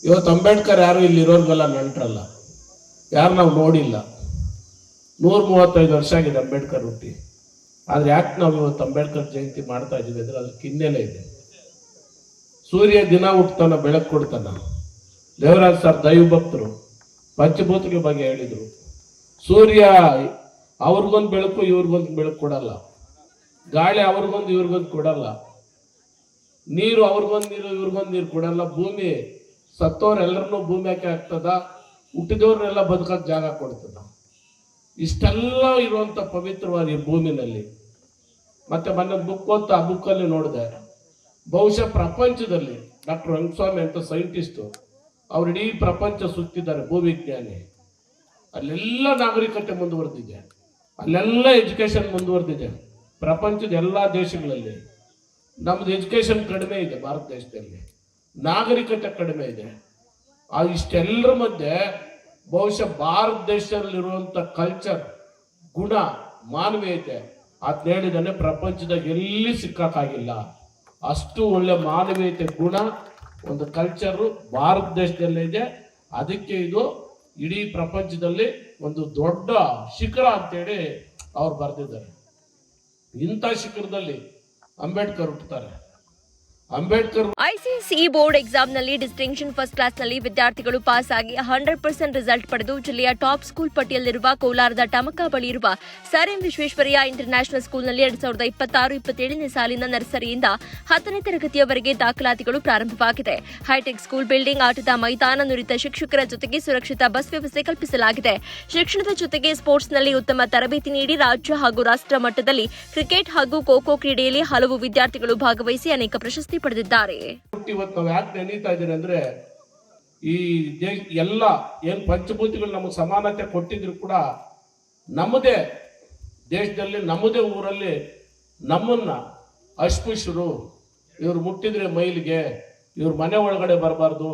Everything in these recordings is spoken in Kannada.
ಇವತ್ತು ಅಂಬೇಡ್ಕರ್ ಯಾರು ಇಲ್ಲಿರೋರ್ಗೆಲ್ಲ ನೆಂಟ್ರಲ್ಲ, ಯಾರು ನಾವು ನೋಡಿಲ್ಲ. 135 ವರ್ಷ ಆಗಿದೆ ಅಂಬೇಡ್ಕರ್ ಹುಟ್ಟಿ. ಆದ್ರೆ ಯಾಕೆ ನಾವು ಇವತ್ತು ಅಂಬೇಡ್ಕರ್ ಜಯಂತಿ ಮಾಡ್ತಾ ಇದೀವಿ ಅಂದ್ರೆ ಅದಕ್ಕೆ ಹಿನ್ನೆಲೆ ಇದೆ. ಸೂರ್ಯ ದಿನ ಹುಟ್ಟತಾನ, ಬೆಳಕು ಕೊಡ್ತಾನ. ದೇವರಾಜ್ ಸರ್ ದೈವಭಕ್ತರು ಪಂಚಭೂತಗಳ ಬಗ್ಗೆ ಹೇಳಿದ್ರು. ಸೂರ್ಯ ಅವ್ರಿಗೊಂದು ಬೆಳಕು ಇವ್ರಿಗೊಂದು ಬೆಳಕು ಕೊಡಲ್ಲ, ಗಾಳಿ ಅವ್ರಿಗೊಂದು ಇವ್ರಿಗೊಂದು ಕೊಡಲ್ಲ, ನೀರು ಅವ್ರಿಗೊಂದು ನೀರು ಇವ್ರಿಗೊಂದು ನೀರು ಕೊಡಲ್ಲ, ಭೂಮಿ ಸತ್ತೋರೆಲ್ಲರನ್ನೂ ಭೂಮಿ ಯಾಕೆ ಆಗ್ತದ, ಹುಟ್ಟಿದವ್ರನ್ನೆಲ್ಲ ಬದುಕಕ್ಕೆ ಜಾಗ ಕೊಡ್ತದ. ಇಷ್ಟೆಲ್ಲ ಇರುವಂತ ಪವಿತ್ರವಾದ ಈ ಭೂಮಿನಲ್ಲಿ ಮತ್ತೆ ಮೊನ್ನೆ ಬುಕ್ ಓದ್ತಾ, ಆ ಬುಕ್ಕಲ್ಲಿ ನೋಡಿದೆ, ಬಹುಶಃ ಪ್ರಪಂಚದಲ್ಲಿ ಡಾಕ್ಟರ್ ರಂಗಸ್ವಾಮಿ ಅಂತ ಸೈಂಟಿಸ್ಟು ಅವ್ರು ಇಡೀ ಪ್ರಪಂಚ ಸುತ್ತಿದ್ದಾರೆ, ಭೂವಿಜ್ಞಾನಿ. ಅಲ್ಲೆಲ್ಲ ನಾಗರಿಕತೆ ಮುಂದುವರೆದಿದೆ, ಅಲ್ಲೆಲ್ಲ ಎಜುಕೇಶನ್ ಮುಂದುವರೆದಿದೆ. ಪ್ರಪಂಚದ ಎಲ್ಲ ದೇಶಗಳಲ್ಲಿ ನಮ್ದು ಎಜುಕೇಶನ್ ಕಡಿಮೆ ಇದೆ, ಭಾರತ ದೇಶದಲ್ಲಿ ನಾಗರಿಕತೆ ಕಡಿಮೆ ಇದೆ. ಆ ಇಷ್ಟೆಲ್ಲರ ಮಧ್ಯೆ ಬಹುಶಃ ಭಾರತ ದೇಶದಲ್ಲಿರುವಂಥ ಕಲ್ಚರ್, ಗುಣ, ಮಾನವೀಯತೆ ಅದ್ ಹೇಳಿದಾನೆ ಪ್ರಪಂಚದಾಗ ಎಲ್ಲಿ ಸಿಕ್ಕಾಗಿಲ್ಲ. ಅಷ್ಟು ಒಳ್ಳೆ ಮಾನವೀಯತೆ, ಗುಣ, ಒಂದು ಕಲ್ಚರು ಭಾರತ ದೇಶದಲ್ಲೇ ಇದೆ. ಅದಕ್ಕೆ ಇದು ಇಡೀ ಪ್ರಪಂಚದಲ್ಲಿ ಒಂದು ದೊಡ್ಡ ಶಿಖರ ಅಂತೇಳಿ ಅವ್ರು ಬರೆದಿದ್ದಾರೆ. ಇಂಥ ಶಿಖರದಲ್ಲಿ ಅಂಬೇಡ್ಕರ್ ಹುಟ್ಟುತ್ತಾರೆ. ಅಂಬೇಡ್ಕರ್ ಐಸಿಎಸ್ಇ ಬೋರ್ಡ್ ಎಕ್ಸಾಮ್ನಲ್ಲಿ ಡಿಸ್ಟಿಂಕ್ಷನ್ ಫಸ್ಟ್ ಕ್ಲಾಸ್ನಲ್ಲಿ ವಿದ್ಯಾರ್ಥಿಗಳು ಪಾಸ್ ಆಗಿ 100% ರಿಸಲ್ಟ್ ಪಡೆದು ಜಿಲ್ಲೆಯ ಟಾಪ್ ಸ್ಕೂಲ್ ಪಟ್ಟಿಯಲ್ಲಿರುವ ಕೋಲಾರದ ಟಮಕ ಬಳಿ ಇರುವ ಸರ್ ಎಂ ವಿಶ್ವೇಶ್ವರಯ್ಯ ಇಂಟರ್ನ್ಯಾಷನಲ್ ಸ್ಕೂಲ್ನಲ್ಲಿ 2026-27ನೇ ಸಾಲಿನ ನರ್ಸರಿಯಿಂದ 10ನೇ ತರಗತಿಯವರೆಗೆ ದಾಖಲಾತಿಗಳು ಪ್ರಾರಂಭವಾಗಿದೆ. ಹೈಟೆಕ್ ಸ್ಕೂಲ್ ಬಿಲ್ಡಿಂಗ್, ಆಟದ ಮೈದಾನ, ನುರಿತ ಶಿಕ್ಷಕರ ಜೊತೆಗೆ ಸುರಕ್ಷಿತ ಬಸ್ ವ್ಯವಸ್ಥೆ ಕಲ್ಪಿಸಲಾಗಿದೆ. ಶಿಕ್ಷಣದ ಜೊತೆಗೆ ಸ್ಪೋರ್ಟ್ಸ್ನಲ್ಲಿ ಉತ್ತಮ ತರಬೇತಿ ನೀಡಿ ರಾಜ್ಯ ಹಾಗೂ ರಾಷ್ಟ್ರ ಮಟ್ಟದಲ್ಲಿ ಕ್ರಿಕೆಟ್ ಹಾಗೂ ಖೋ ಖೋ ಕ್ರೀಡೆಯಲ್ಲಿ ಹಲವು ವಿದ್ಯಾರ್ಥಿಗಳು ಭಾಗವಹಿಸಿ ಅನೇಕ ಪ್ರಶಸ್ತಿ ಪಡೆದಿದ್ದಾರೆ. ಇವತ್ತು ನಾವು ಯಾಕೆ ನೆನೀತಾ ಇದ್ದೀರಿ ಅಂದ್ರೆ, ಈ ಎಲ್ಲ ಏನ್ ಪಂಚಭೂತಿಗಳು ನಮಗೆ ಸಮಾನತೆ ಕೊಟ್ಟಿದ್ರು ಕೂಡ ನಮ್ಮದೇ ದೇಶದಲ್ಲಿ, ನಮ್ಮದೇ ಊರಲ್ಲಿ ನಮ್ಮನ್ನ ಅಸ್ಪೃಶ್ಯರು, ಇವ್ರು ಮುಟ್ಟಿದ್ರೆ ಮೈಲಿಗೆ, ಇವ್ರ ಮನೆ ಒಳಗಡೆ ಬರಬಾರ್ದು,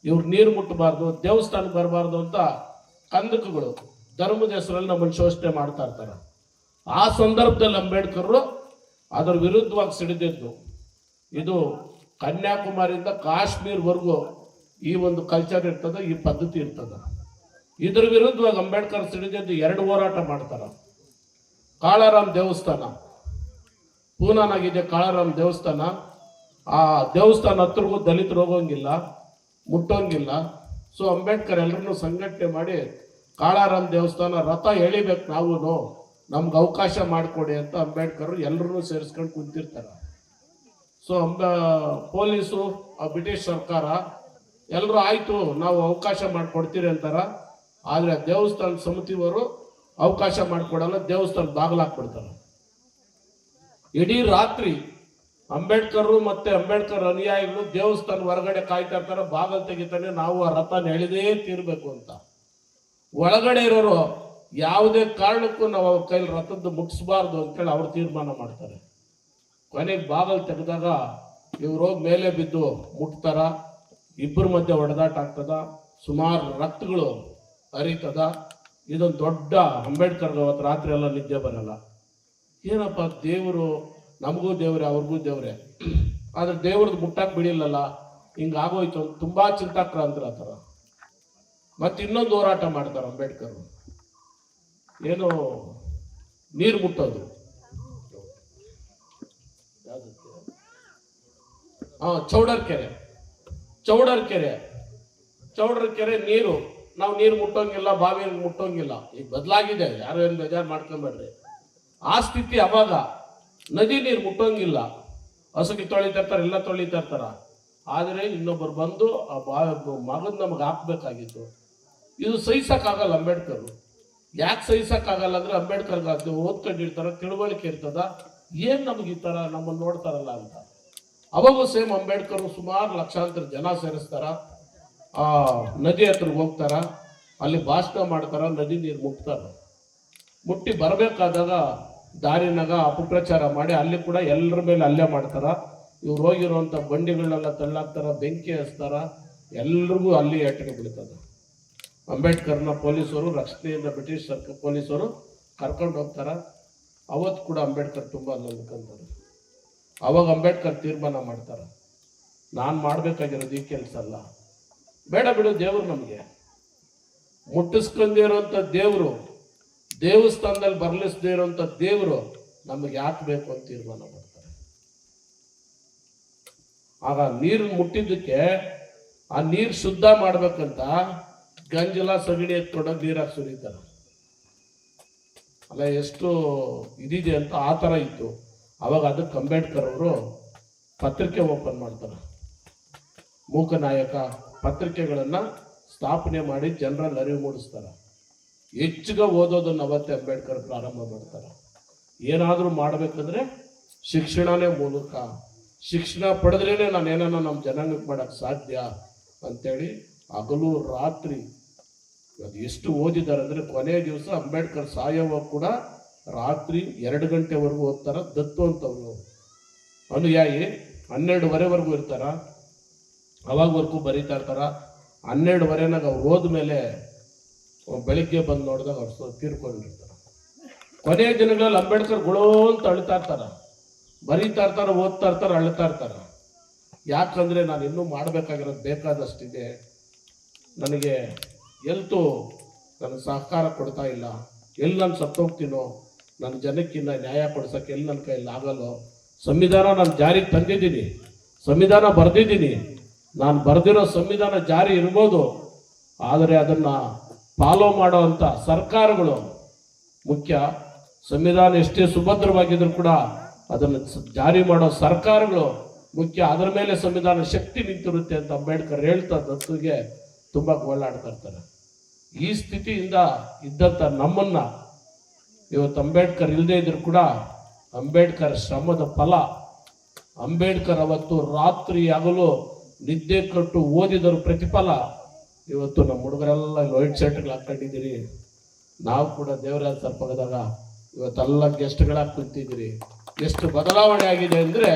ಇವ್ರ ನೀರು ಮುಟ್ಟಬಾರ್ದು, ದೇವಸ್ಥಾನಕ್ಕೆ ಬರಬಾರ್ದು ಅಂತ ಕಂದಕಗಳು ಧರ್ಮದ ಹೆಸರಲ್ಲಿ ನಮ್ಮನ್ನು ಶೋಷಣೆ ಮಾಡ್ತಾ ಇರ್ತಾರೆ. ಆ ಸಂದರ್ಭದಲ್ಲಿ ಅಂಬೇಡ್ಕರ್ ಅದರ ವಿರುದ್ಧವಾಗಿ ಸಿಡಿದಿದ್ದು. ಇದು ಕನ್ಯಾಕುಮಾರಿಯಿಂದ ಕಾಶ್ಮೀರ್ವರೆಗೂ ಈ ಒಂದು ಕಲ್ಚರ್ ಇರ್ತದೆ, ಈ ಪದ್ಧತಿ ಇರ್ತದೆ. ಇದ್ರ ವಿರುದ್ಧವಾಗಿ ಅಂಬೇಡ್ಕರ್ ಸಿಡಿದಿದ್ದು 2 ಹೋರಾಟ ಮಾಡ್ತಾರೆ. ಕಾಳಾರಾಮ್ ದೇವಸ್ಥಾನ ಪೂನಾನಾಗಿದೆ, ಕಾಳಾರಾಮ್ ದೇವಸ್ಥಾನ. ಆ ದೇವಸ್ಥಾನ ಹತ್ರಗೂ ದಲಿತರು ಹೋಗೋಂಗಿಲ್ಲ, ಮುಟ್ಟೋಂಗಿಲ್ಲ. ಸೊ ಅಂಬೇಡ್ಕರ್ ಎಲ್ಲರನ್ನೂ ಸಂಘಟನೆ ಮಾಡಿ ಕಾಳಾರಾಮ್ ದೇವಸ್ಥಾನ ರಥ ಎಳಿಬೇಕು, ನಾವು ನಮ್ಗೆ ಅವಕಾಶ ಮಾಡಿಕೊಡಿ ಅಂತ ಅಂಬೇಡ್ಕರ್ ಎಲ್ಲರನ್ನೂ ಸೇರಿಸ್ಕೊಂಡು ಕುಂತಿರ್ತಾರೆ. ಸೊ ಪೊಲೀಸು, ಬ್ರಿಟಿಷ್ ಸರ್ಕಾರ ಎಲ್ಲರೂ ಆಯ್ತು ನಾವು ಅವಕಾಶ ಮಾಡಿಕೊಡ್ತೀರಿ ಅಂತಾರ. ಆದರೆ ದೇವಸ್ಥಾನ ಸಮಿತಿಯವರು ಅವಕಾಶ ಮಾಡಿಕೊಡಲ್ಲ, ದೇವಸ್ಥಾನ ಬಾಗಿಲಾಕ್ಬಿಡ್ತಾರೆ. ಇಡೀ ರಾತ್ರಿ ಅಂಬೇಡ್ಕರ್ ಮತ್ತೆ ಅಂಬೇಡ್ಕರ್ ಅನುಯಾಯಿಗಳು ದೇವಸ್ಥಾನ ಹೊರಗಡೆ ಕಾಯ್ತಾ ಇರ್ತಾರೆ, ಬಾಗಿಲು ತೆಗಿತಾನೆ, ನಾವು ಆ ರಥನ ಎಳೆದೇ ತೀರ್ಬೇಕು ಅಂತ. ಒಳಗಡೆ ಇರೋರು ಯಾವುದೇ ಕಾರಣಕ್ಕೂ ನಾವು ಅವ್ರ ಕೈಲಿ ರಥದ್ದು ಮುಟ್ಟಿಸಬಾರ್ದು ಅಂತೇಳಿ ಅವ್ರು ತೀರ್ಮಾನ ಮಾಡ್ತಾರೆ. ಕೊನೆಗೆ ಬಾಗಲ್ ತೆಗೆದಾಗ ಇವ್ರು ಹೋಗಿ ಮೇಲೆ ಬಿದ್ದು ಮುಟ್ತಾರ, ಇಬ್ಬರ ಮಧ್ಯೆ ಹೊಡೆದಾಟ ಆಗ್ತದ, ಸುಮಾರು ರಕ್ತಗಳು ಹರಿತದ. ಇದೊಂದು ದೊಡ್ಡ ಅಂಬೇಡ್ಕರ್ಗೆ ಅವತ್ತು ರಾತ್ರಿ ಎಲ್ಲ ನಿದ್ದೆ ಬರಲ್ಲ. ಏನಪ್ಪ ದೇವರು, ನಮಗೂ ದೇವ್ರೆ ಅವ್ರಿಗೂ ದೇವ್ರೆ, ಆದ್ರೆ ದೇವ್ರದ್ದು ಮುಟ್ಟಕ್ಕೆ ಬಿಡಿಲ್ಲಲ್ಲ, ಹಿಂಗಾಗೋಯ್ತು ಅಂತ ತುಂಬಾ ಚಿಂತಾಕ್ರಾಂತರ ಆತರ. ಮತ್ತೆ ಇನ್ನೊಂದು ಹೋರಾಟ ಮಾಡ್ತಾರೆ ಅಂಬೇಡ್ಕರ್, ಏನು ನೀರು ಮುಟ್ಟೋದು. ಚೌಡರ್ ಕೆರೆ ನೀರು, ನಾವು ನೀರು ಮುಟ್ಟೋಂಗಿಲ್ಲ, ಬಾವಿಯಲ್ಲಿ ಮುಟ್ಟೋಂಗಿಲ್ಲ. ಈಗ ಬದಲಾಗಿದೆ, ಯಾರು ಏನು ಬೇಜಾರು ಮಾಡ್ಕೊಂಬೇಡ್ರಿ. ಆ ಸ್ಥಿತಿ ಅವಾಗ ನದಿ ನೀರು ಮುಟ್ಟೋಂಗಿಲ್ಲ, ಹಸುಗೆ ತೊಳಿತಾ ಇರ್ತಾರೆ, ಎಲ್ಲ ತೊಳಿತಾ ಇರ್ತಾರ. ಆದರೆ ಇನ್ನೊಬ್ಬರು ಬಂದು ಆ ಮಗನ್ ನಮಗೆ ಹಾಕ್ಬೇಕಾಗಿತ್ತು. ಇದು ಸಹಿಸಕ್ಕಾಗಲ್ಲ ಅಂಬೇಡ್ಕರ್. ಯಾಕೆ ಸಹಿಸಕ್ಕಾಗಲ್ಲ ಅಂದ್ರೆ ಅಂಬೇಡ್ಕರ್ಗೆ ಅದು ಓದ್ಕೊಂಡಿರ್ತಾರ, ತಿಳುವಳಿಕೆ ಇರ್ತದ, ಏನ್ ನಮ್ಗೆ ಈ ತರ ನಮ್ಮನ್ನು ನೋಡ್ತಾರಲ್ಲ ಅಂತ. ಅವಾಗೂ ಸೇಮ್ ಅಂಬೇಡ್ಕರ್ ಸುಮಾರು ಲಕ್ಷಾಂತರ ಜನ ಸೇರಿಸ್ತಾರ, ಆ ನದಿ ಹತ್ರ ಹೋಗ್ತಾರ, ಅಲ್ಲಿ ಭಾಷಣ ಮಾಡ್ತಾರ, ನದಿ ನೀರು ಮುಟ್ತಾರ. ಮುಟ್ಟಿ ಬರಬೇಕಾದಾಗ ದಾರಿನಾಗ ಅಪಪ್ರಚಾರ ಮಾಡಿ ಅಲ್ಲಿ ಕೂಡ ಎಲ್ಲರ ಮೇಲೆ ಹಲ್ಲೆ ಮಾಡ್ತಾರ. ಇವ್ರು ಹೋಗಿರುವಂಥ ಬಂಡಿಗಳನ್ನೆಲ್ಲ ತಳ್ಳಾಕ್ತಾರ, ಬೆಂಕಿ ಹಚ್ತಾರ, ಎಲ್ರಿಗೂ ಅಲ್ಲಿ ಏಟಿಗೆ ಬೀಳ್ತದ. ಅಂಬೇಡ್ಕರ್ನ ಪೊಲೀಸರು ರಕ್ಷಣೆಯಿಂದ ಬ್ರಿಟಿಷ್ ಸರ್ಕಾರ ಪೊಲೀಸರು ಕರ್ಕೊಂಡು ಹೋಗ್ತಾರ. ಅವತ್ತು ಕೂಡ ಅಂಬೇಡ್ಕರ್ ತುಂಬ ನೊಂದ್ಕೊಂತಾರೆ. ಅವಾಗ ಅಂಬೇಡ್ಕರ್ ತೀರ್ಮಾನ ಮಾಡ್ತಾರೆ, ನಾನು ಮಾಡಬೇಕಾಗಿರೋದು ಈ ಕೆಲಸ ಅಲ್ಲ, ಬೇಡ ಬಿಡು, ದೇವರು ನಮಗೆ ಮುಟ್ಟಿಸ್ಕೊಂಡೇ ಇರೋಂಥ ದೇವರು, ದೇವಸ್ಥಾನದಲ್ಲಿ ಬರ್ಲಿಸದೇ ಇರೋಂಥ ದೇವರು ನಮಗೆ ಯಾಕೆ ಬೇಕು ಅಂತ ತೀರ್ಮಾನ ಮಾಡ್ತಾರೆ. ಆಗ ನೀರು ಮುಟ್ಟಿದ್ದಕ್ಕೆ ಆ ನೀರು ಶುದ್ಧ ಮಾಡ್ಬೇಕಂತ ಗಂಜಲ ಸಗಣಿ ಎತ್ಕೊಂಡೋಗಿ ನೀರಾಗಿ ಸುರಿತಾರೆ. ಅಲ್ಲ ಎಷ್ಟು ಇದಿದೆ ಅಂತ ಆ ಥರ ಇತ್ತು. ಅವಾಗ ಅದಕ್ಕೆ ಅಂಬೇಡ್ಕರ್ ಅವರು ಪತ್ರಿಕೆ ಓಪನ್ ಮಾಡ್ತಾರೆ. ಮೂಕನಾಯಕ ಪತ್ರಿಕೆಗಳನ್ನು ಸ್ಥಾಪನೆ ಮಾಡಿ ಜನರಲ್ಲಿ ಅರಿವು ಮೂಡಿಸ್ತಾರೆ. ಹೆಚ್ಚಿಗೆ ಓದೋದನ್ನು ಅವತ್ತೇ ಅಂಬೇಡ್ಕರ್ ಪ್ರಾರಂಭ ಮಾಡ್ತಾರೆ. ಏನಾದರೂ ಮಾಡಬೇಕಂದ್ರೆ ಶಿಕ್ಷಣನೇ ಮೂಲಕ, ಶಿಕ್ಷಣ ಪಡೆದ್ರೇ ನಾನು ಏನನ್ನ ನಮ್ಮ ಜನಾಂಗಕ್ಕೆ ಮಾಡೋಕ್ಕೆ ಸಾಧ್ಯ ಅಂತೇಳಿ ಹಗಲು ರಾತ್ರಿ ಅದು ಎಷ್ಟು ಓದಿದ್ದಾರೆ ಅಂದರೆ ಕೊನೆಯ ದಿವಸ ಅಂಬೇಡ್ಕರ್ ಸಾಯೋವಾಗ ಕೂಡ ರಾತ್ರಿ 2 ಗಂಟೆವರೆಗೂ ಓದ್ತಾರ. ದತ್ತು ಅಂತವ್ರು ಅನುಯಾಯಿ 12:30ವರೆಗೂ ಇರ್ತಾರ. ಅವಾಗವರೆಗೂ ಬರೀತಾ ಇರ್ತಾರ. 12:30ನಾಗ ಅವ್ರು ಹೋದ್ಮೇಲೆ ಬೆಳಿಗ್ಗೆ ಬಂದು ನೋಡಿದಾಗ ಅವ್ರು ತೀರ್ಕೊಂಡಿರ್ತಾರೆ. ಕೊನೆಯ ದಿನಗಳಲ್ಲಿ ಅಂಬೇಡ್ಕರ್ ಗುಳೋ ಅಂತ ಅಳ್ತಾ ಇರ್ತಾರ, ಬರೀತಾ ಇರ್ತಾರ, ಓದ್ತಾ ಇರ್ತಾರ, ಅಳ್ತಾ ಇರ್ತಾರ. ಯಾಕಂದ್ರೆ ನಾನು ಇನ್ನೂ ಮಾಡಬೇಕಾಗಿರೋದು ಬೇಕಾದಷ್ಟಿದೆ, ನನಗೆ ಎಲ್ತು ನನಗೆ ಸಹಕಾರ ಕೊಡ್ತಾ ಇಲ್ಲ, ಎಲ್ಲಿ ನಾನು ಸತ್ತೋಗ್ತೀನೋ, ನನ್ನ ಜನಕ್ಕಿನ್ನ ನ್ಯಾಯ ಕೊಡ್ಸೋಕ್ಕೆ ಎಲ್ಲಿ ನನ್ನ ಕೈಯಲ್ಲಿ ಆಗಲ್ಲೋ, ಸಂವಿಧಾನ ನಾನು ಜಾರಿಗೆ ತಂದಿದ್ದೀನಿ, ಸಂವಿಧಾನ ಬರೆದಿದ್ದೀನಿ, ನಾನು ಬರೆದಿರೋ ಸಂವಿಧಾನ ಜಾರಿ ಇರ್ಬೋದು, ಆದರೆ ಅದನ್ನು ಫಾಲೋ ಮಾಡೋ ಅಂಥ ಸರ್ಕಾರಗಳು ಮುಖ್ಯ. ಸಂವಿಧಾನ ಎಷ್ಟೇ ಸುಭದ್ರವಾಗಿದ್ರು ಕೂಡ ಅದನ್ನು ಜಾರಿ ಮಾಡೋ ಸರ್ಕಾರಗಳು ಮುಖ್ಯ. ಅದರ ಮೇಲೆ ಸಂವಿಧಾನ ಶಕ್ತಿ ನಿಂತಿರುತ್ತೆ ಅಂತ ಅಂಬೇಡ್ಕರ್ ಹೇಳ್ತಾ ದತ್ತುಗೆ ತುಂಬ ಗೋಳಾಡ್ತಾ ಇರ್ತಾರೆ. ಈ ಸ್ಥಿತಿಯಿಂದ ಇದ್ದಂಥ ನಮ್ಮನ್ನ ಇವತ್ತು ಅಂಬೇಡ್ಕರ್ ಇಲ್ಲದೆ ಇದ್ರು ಕೂಡ ಅಂಬೇಡ್ಕರ್ ಶ್ರಮದ ಫಲ, ಅಂಬೇಡ್ಕರ್ ಅವತ್ತು ರಾತ್ರಿ ಹಗಲು ನಿದ್ದೆ ಕಟ್ಟು ಓದಿದರ ಪ್ರತಿಫಲ ಇವತ್ತು ನಮ್ಮ ಹುಡುಗರೆಲ್ಲ ವೈಟ್ ಶರ್ಟ್ಗಳು ಹಾಕೊಂಡಿದ್ದೀರಿ. ನಾವು ಕೂಡ ದೇವರಾಜ ಸರ್ಪಗದಾಗ ಇವತ್ತೆಲ್ಲ ಗೆಸ್ಟ್ಗಳಾಗಿ ಕುಂತಿದ್ದೀರಿ. ಎಷ್ಟು ಬದಲಾವಣೆ ಆಗಿದೆ ಅಂದರೆ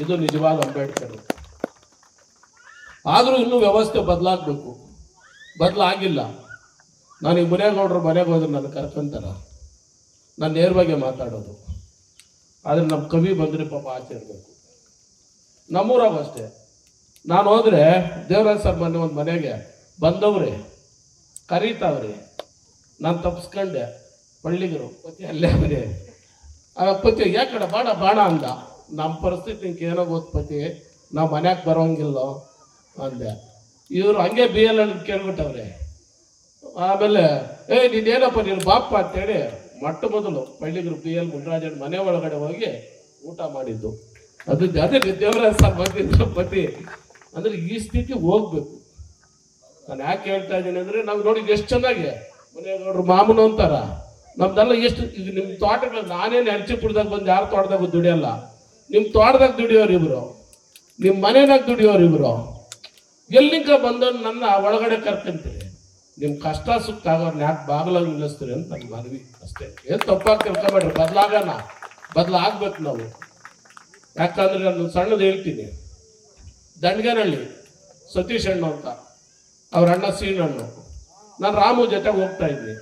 ಇದು ನಿಜವಾದ ಅಂಬೇಡ್ಕರ್. ಆದರೂ ಇನ್ನೂ ವ್ಯವಸ್ಥೆ ಬದಲಾಗಬೇಕು, ಬದಲಾಗಿಲ್ಲ. ನಾನು ಈ ಮುನೇಗೌಡರು ಮನೆಗೆ ಹೋದ್ರೆ ನನ್ನ ಕರ್ಕೊಂತಾರ, ನಾನು ನೇರವಾಗಿ ಮಾತಾಡೋದು. ಆದರೆ ನಮ್ಮ ಕವಿ ಬಂದರೆ ಪಾಪ ಆಚೆ ಇರಬೇಕು. ನಮ್ಮೂರಾಗ ಅಷ್ಟೇ, ನಾನು ಹೋದರೆ ದೇವರಾಜ್ ಸರ್ ಮೊನ್ನೆ ಒಂದು ಮನೆಗೆ ಬಂದವ್ರೆ ಕರೀತಾವ್ರಿ, ನಾನು ತಪ್ಪಿಸ್ಕೊಂಡೆ. ಪಳ್ಳಿಗರು ಪತಿ ಅಲ್ಲೇ ಅವರೇ, ಆ ಪತಿ ಯಾಕಡೆ ಬಾಣ ಬಾಣ ಅಂದ. ನಮ್ಮ ಪರಿಸ್ಥಿತಿ ನಿಂಗೆ ಏನೋ ಗೊತ್ತಪತಿ, ನಾವು ಮನ್ಯಾಗ ಬರೋಂಗಿಲ್ಲೋ ಅಂದೆ. ಇವರು ಹಂಗೆ BL ಕೇಳ್ಬಿಟ್ಟವ್ರೆ. ಆಮೇಲೆ ನೀನೇನಪ್ಪ ನೀನು ಬಾಪ ಅಂತೇಳಿ ಮೊಟ್ಟ ಮೊದಲು ಪಳ್ಳಿಗರು BL ಗುಂಡ್ರಾಜನ್ ಮನೆ ಒಳಗಡೆ ಹೋಗಿ ಊಟ ಮಾಡಿದ್ದು. ಅದೇ ದೇವರಾಜ್ ಸರ್ ಬಂದಿದ್ದ ಪತಿ. ಅಂದರೆ ಈ ಸ್ಥಿತಿ ಹೋಗ್ಬೇಕು. ನಾನು ಯಾಕೆ ಹೇಳ್ತಾ ಇದ್ದೀನಿ ಅಂದರೆ, ನಾವು ನೋಡಿದ್ದು ಎಷ್ಟು ಚೆನ್ನಾಗಿ ಮನೆಯವ್ರು ಮಾಮೂನು ಅಂತಾರ, ನಮ್ದೆಲ್ಲ ಎಷ್ಟು ಈಗ ನಿಮ್ಮ ತೋಟಗಳು, ನಾನೇನು ಅರ್ಚಿಪುರದಾಗ ಬಂದು ಯಾರು ತೋಟದಾಗ ದುಡಿಯಲ್ಲ, ನಿಮ್ಮ ತೋಟದಾಗ ದುಡಿಯೋರು ಇಬ್ರು, ನಿಮ್ಮ ಮನೆಯಾಗ ದುಡಿಯೋರು ಇಬ್ರು. ಎಲ್ಲಿಂದ ಬಂದವ್ರು ನನ್ನ ಒಳಗಡೆ ಕರ್ಕೊಂತೀರಿ, ನಿಮ್ಮ ಕಷ್ಟ ಸುತ್ತ ಆಗೋರ್ನ ಯಾಕೆ ಬಾಗಿಲಾಗಿ ನಿಲ್ಲಿಸ್ತೀರಿ ಅಂತ ನನ್ನ ಮನವಿ ಅಷ್ಟೇ. ಏನು ತಪ್ಪಾಗಿ ತಿಳ್ಕೊಬೇಡ್ರಿ, ಬದಲಾಗ್ಬೇಕು ನಾವು. ಯಾಕಂದ್ರೆ ನಾನು ಸಣ್ಣದು ಹೇಳ್ತೀನಿ, ದಂಡಗನಹಳ್ಳಿ ಸತೀಶ್ ಅಣ್ಣ ಅಂತ, ಅವ್ರ ಅಣ್ಣ ಸೀನಣ್ಣು, ನಾನು ರಾಮು ಜೊತೆಗೆ ಹೋಗ್ತಾ ಇದ್ವಿ.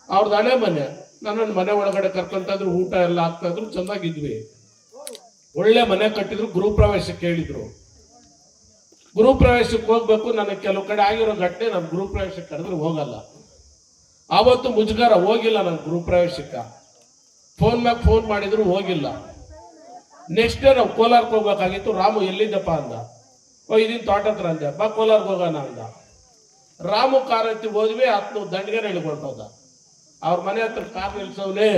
ಅವ್ರದ್ದು ಹಳೆ ಮನೆ, ನನ್ನ ಮನೆ ಒಳಗಡೆ ಕರ್ಕೊಂತಾದ್ರು, ಊಟ ಎಲ್ಲ ಆಗ್ತಾಯಿದ್ರು, ಚೆನ್ನಾಗಿದ್ವಿ. ಒಳ್ಳೆ ಮನೆ ಕಟ್ಟಿದ್ರು. ಗೃಹಪ್ರವೇಶಕ್ಕೆ ಹೇಳಿದ್ರು. ಗೃಹಪ್ರವೇಶಕ್ಕೆ ಹೋಗ್ಬೇಕು. ನನಗೆ ಕೆಲವು ಕಡೆ ಆಗಿರೋ ಘಟನೆ, ನಾನು ಗೃಹಪ್ರವೇಶಕ್ಕೆ ಕರೆದ್ರೆ ಹೋಗಲ್ಲ. ಆವತ್ತು ಮುಜುಗರ, ಹೋಗಿಲ್ಲ ನಾನು ಗೃಹಪ್ರವೇಶಕ್ಕೆ. ಫೋನ್ ಮ್ಯಾಗ ಫೋನ್ ಮಾಡಿದ್ರು ಹೋಗಿಲ್ಲ. ನೆಕ್ಸ್ಟ್ ಡೇ ನಾವು ಕೋಲಾರಕ್ಕೆ ಹೋಗ್ಬೇಕಾಗಿತ್ತು. ರಾಮು ಎಲ್ಲಿದ್ದಪ್ಪ ಅಂದ. ಇದೀನಿ ತೋಟ ಹತ್ರ ಅಂದೆ. ಬಾ ಕೋಲಾರ್ಗೆ ಹೋಗೋಣ ಅಂದ. ರಾಮು ಕಾರ್ ಹತ್ತಿ ಹೋದ್ವಿ. ಹತ್ತು ದಂಡಗನಹಳ್ಳಿ ಹೊರಟೋದ. ಅವ್ರ ಮನೆ ಹತ್ರ ಕಾರ್ ನಿಲ್ಸವ್ನೆ,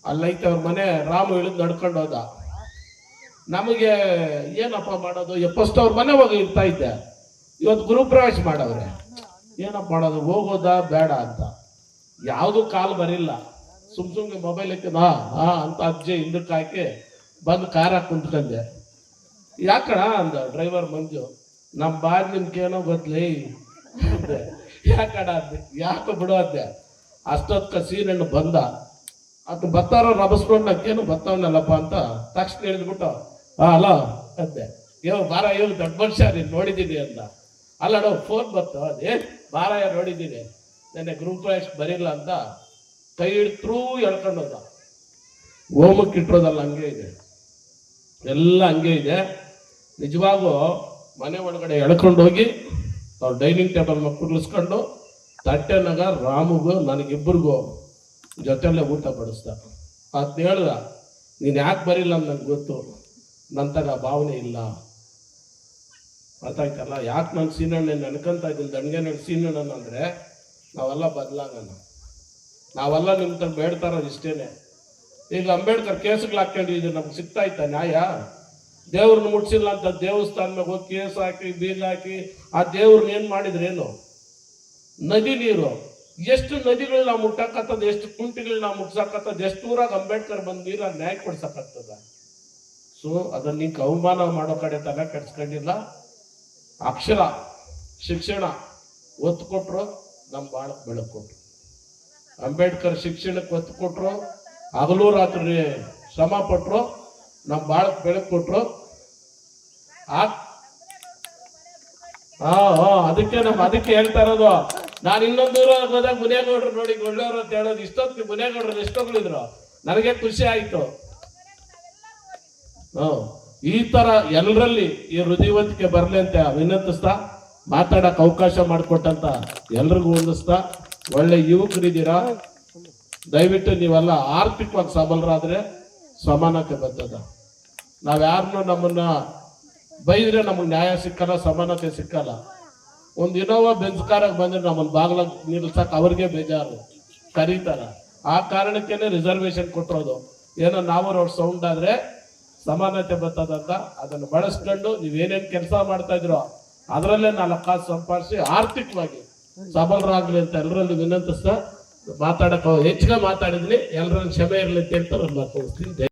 ಅಲ್ಲೈತೆ ಅವ್ರ ಮನೆ. ರಾಮು ಇಳಿದು ನಡ್ಕೊಂಡು ಹೋದ. ನಮಗೆ ಏನಪ್ಪ ಮಾಡೋದು, ಫಸ್ಟ್ ಅವ್ರ ಮನೆ ಹೋಗಿ ಇರ್ತಾ ಇದ್ದೆ. ಇವತ್ತು ಗೃಹಪ್ರವೇಶ ಮಾಡವ್ರೆ, ಏನಪ್ಪ ಮಾಡೋದು, ಹೋಗೋದಾ ಬೇಡ ಅಂತ. ಯಾವುದು ಕಾಲ್ ಬರಿಲ್ಲ. ಸುಮ್ನೆ ಮೊಬೈಲ್ ಐತೆ ಅಂತ ಅಜ್ಜಿ ಹಿಂದಕ್ಕೆ ಹಾಕಿ ಬಂದು ಕಾರ ಕುಂತ್ಕೊಂಡೆ. ಯಾಕಣ ಅಂದ ಡ್ರೈವರ್ ಮಂಜು. ನಮ್ಮ ಬಾರಿ ನಿಮ್ಗೇನೋ ಗೊತ್ತಲೇ ಅಂದೆ. ಯಾಕಣ ಅಂದೆ. ಯಾಕೆ ಬಿಡೋ ಅಂದೆ. ಅಷ್ಟೊತ್ತು ಸೀನಣ್ಣು ಬಂದ. ಅದು ಬತ್ತಾರೋ ರಬಸ್ಕೊಂಡು ನಕ್ಕೇನು ಬತ್ತವನಲ್ಲಪ್ಪ ಅಂತ ತಕ್ಷಣ ಹೇಳಿದ್ಬಿಟ್ಟು ಅಲೋ ಅಂದೆ. ಬಾರ ದೊಡ್ಡ ಮನುಷ್ಯ ನೀನು ನೋಡಿದ್ದೀನಿ ಅಂದ. ಅಲ್ಲಡೋ ಫೋನ್ ಬತ್ತು, ಅದೇ ಬಾರ ನೋಡಿದ್ದೀನಿ, ನೆನ್ನೆ ಗ್ರೂಪ್ ಪ್ರವೇಶ ಬರಿಲ್ಲ ಅಂತ ಕೈ ಹಿಡ್ತ್ರೂ ಎಳ್ಕೊಂಡು ಹೋದ. ಹೋಮಕ್ಕೆ ಇಟ್ಟಿರೋದಲ್ಲ, ಹಂಗೆ ಇದೆ, ಎಲ್ಲ ಹಂಗೆ ಇದೆ. ನಿಜವಾಗೂ ಮನೆ ಒಳಗಡೆ ಎಳ್ಕೊಂಡು ಹೋಗಿ ಅವ್ರು ಡೈನಿಂಗ್ ಟೇಬಲ್ ಕುರ್ಲಿಸ್ಕೊಂಡು ತಟ್ಟೆನಾಗ ರಾಮುಗೂ ನನಗಿಬ್ಬರಿಗೂ ಜೊತೆಯಲ್ಲೇ ಊಟ ಬಡಿಸ್ದ. ಅದನ್ನ ಹೇಳ್ದ, ನೀನು ಯಾಕೆ ಬರಿಲ್ಲ ಅಂತ ನಂಗೆ ಗೊತ್ತು, ನಂತಾಗ ಭಾವನೆ ಇಲ್ಲ. ಗೊತ್ತಾಯ್ತಲ್ಲ, ಯಾಕೆ ನಾನು ಸೀನಣ್ಣ ನೆನ್ಕೊಂತ ಇದ್ದೀನಿ ದಣ್ಗೆ ಸೀನಣ್ಣ ಅಂದರೆ ನಾವೆಲ್ಲ ಬದಲಾಗೋಣ. ನಾವೆಲ್ಲ ನಿಮ್ಮ ತರ ಬೇಡ್ತಾರೋದು ಇಷ್ಟೇನೆ. ಈಗ ಅಂಬೇಡ್ಕರ್ ಕೇಸ್ಗಳು ಹಾಕೊಂಡಿದ್ದು ನಮ್ಗೆ ಸಿಗ್ತಾ ಇತ್ತ ನ್ಯಾಯ? ದೇವ್ರನ್ನ ಮುಟ್ಸಿಲ್ಲ ಅಂತ ದೇವಸ್ಥಾನ ಮೇಲೆ ಹೋಗಿ ಕೇಸ್ ಹಾಕಿ ಬೀಗ ಹಾಕಿ ಆ ದೇವ್ರನ್ನ ಏನು ಮಾಡಿದ್ರೇನು? ನದಿ ನೀರು, ಎಷ್ಟು ನದಿಗಳು ನಾವು ಮುಟ್ಟಕ್ಕತ್ತದ, ಎಷ್ಟು ಕುಂಟಿಗಳು ನಾವು ಮುಟ್ಸಕ್ಕತ್ತದ, ಎಷ್ಟು ಊರಾಗ ಅಂಬೇಡ್ಕರ್ ಬಂದು ನೀರಾಗ ನ್ಯಾಯ ಕೊಡ್ಸಕ್ಕಾಗ್ತದ? ಸೊ ಅದನ್ನ ನಿಂಗೆ ಅವಮಾನ ಮಾಡೋ ಕಡೆ ತಲೆ ಕೆಡ್ಸ್ಕೊಂಡಿಲ್ಲ. ಅಕ್ಷರ ಶಿಕ್ಷಣ ಒತ್ತು ಕೊಟ್ರು, ನಮ್ಮ ಬಾಳಕ್ಕೆ ಬೆಳಕು ಕೊಟ್ರು. ಅಂಬೇಡ್ಕರ್ ಶಿಕ್ಷಣಕ್ಕೆ ಒತ್ತು ಕೊಟ್ರು, ಹಗಲು ರಾತ್ರಿ ಶ್ರಮ ಪಟ್ರು, ನಮ್ಮ ಬಾಳಕ್ಕೆ ಬೆಳಕು ಕೊಟ್ರು. ಅದಕ್ಕೆ ಹೇಳ್ತಾ ಇರೋದು. ನಾನು ಇನ್ನೊಂದು ಊರಾಗ ಹೋದಾಗ ಮುನೇಗೌಡರು ನೋಡಿ ಒಳ್ಳೆಯವರು ಅಂತ ಹೇಳೋದು, ಇಷ್ಟೊತ್ತು ಮುನೇಗೌಡರು ಎಷ್ಟೊಗಳಿದ್ರು, ನನಗೆ ಖುಷಿ ಆಯ್ತು. ಈ ತರ ಎಲ್ಲರಲ್ಲಿ ಈ ಹೃದಯವಂತಿಕೆ ಬರಲಿ ಅಂತ ವಿನಂತಿಸ್ತಾ, ಮಾತಾಡಕ್ ಅವಕಾಶ ಮಾಡಿಕೊಟ್ಟಂತ ಎಲ್ರಿಗೂ ಹೊಂದಿಸ್ತಾ, ಒಳ್ಳೆ ಯುವಕರಿದ್ದೀರಾ, ದಯವಿಟ್ಟು ನೀವೆಲ್ಲ ಆರ್ಥಿಕವಾಗಿ ಸಬಲರಾದ್ರೆ ಸಮಾನತೆ ಬರ್ತದ. ನಾವ್ಯಾರನ್ನೂ ನಮ್ಮನ್ನ ಬೈದ್ರೆ ನಮಗೆ ನ್ಯಾಯ ಸಿಕ್ಕಲ್ಲ, ಸಮಾನತೆ ಸಿಕ್ಕಲ್ಲ. ಒಂದು ಇನೋವಾ ಬೆಂಚ್ ಕಾರಾಗ ಬಂದ್ರೆ ನಮ್ಮನ್ನ ಬಾಗ್ಲ ನಿಲ್ಸಕ್ ಅವ್ರಿಗೆ ಬೇಜಾರು, ಕರೀತಾರ. ಆ ಕಾರಣಕ್ಕೇನೆ ರಿಸರ್ವೇಶನ್ ಕೊಟ್ಟಿರೋದು. ಏನೋ ನಾವು ಅವ್ರ ಸೌಂಡ್ ಆದ್ರೆ ಸಮಾನತೆ ಬರ್ತದಂತ ಅದನ್ನು ಬಳಸ್ಕೊಂಡು ನೀವೇನೇನು ಕೆಲಸ ಮಾಡ್ತಾ ಇದ್ರೋ ಅದರಲ್ಲೇ 4 ಕಾಸು ಸಂಪಾದಿಸಿ ಆರ್ಥಿಕವಾಗಿ ಸಬಲರಾಗ್ಲಿ ಅಂತ ಎಲ್ಲರಲ್ಲಿ ವಿನಂತಿಸ್ತಾ, ಮಾತಾಡಕ್ಕೆ ಹೆಚ್ಚಿಗೆ ಮಾತಾಡಿದ್ನಿ, ಎಲ್ಲರಲ್ಲಿ ಕ್ಷಮೆ ಇರಲಿ ಅಂತ ಹೇಳ್ತಾರೆ.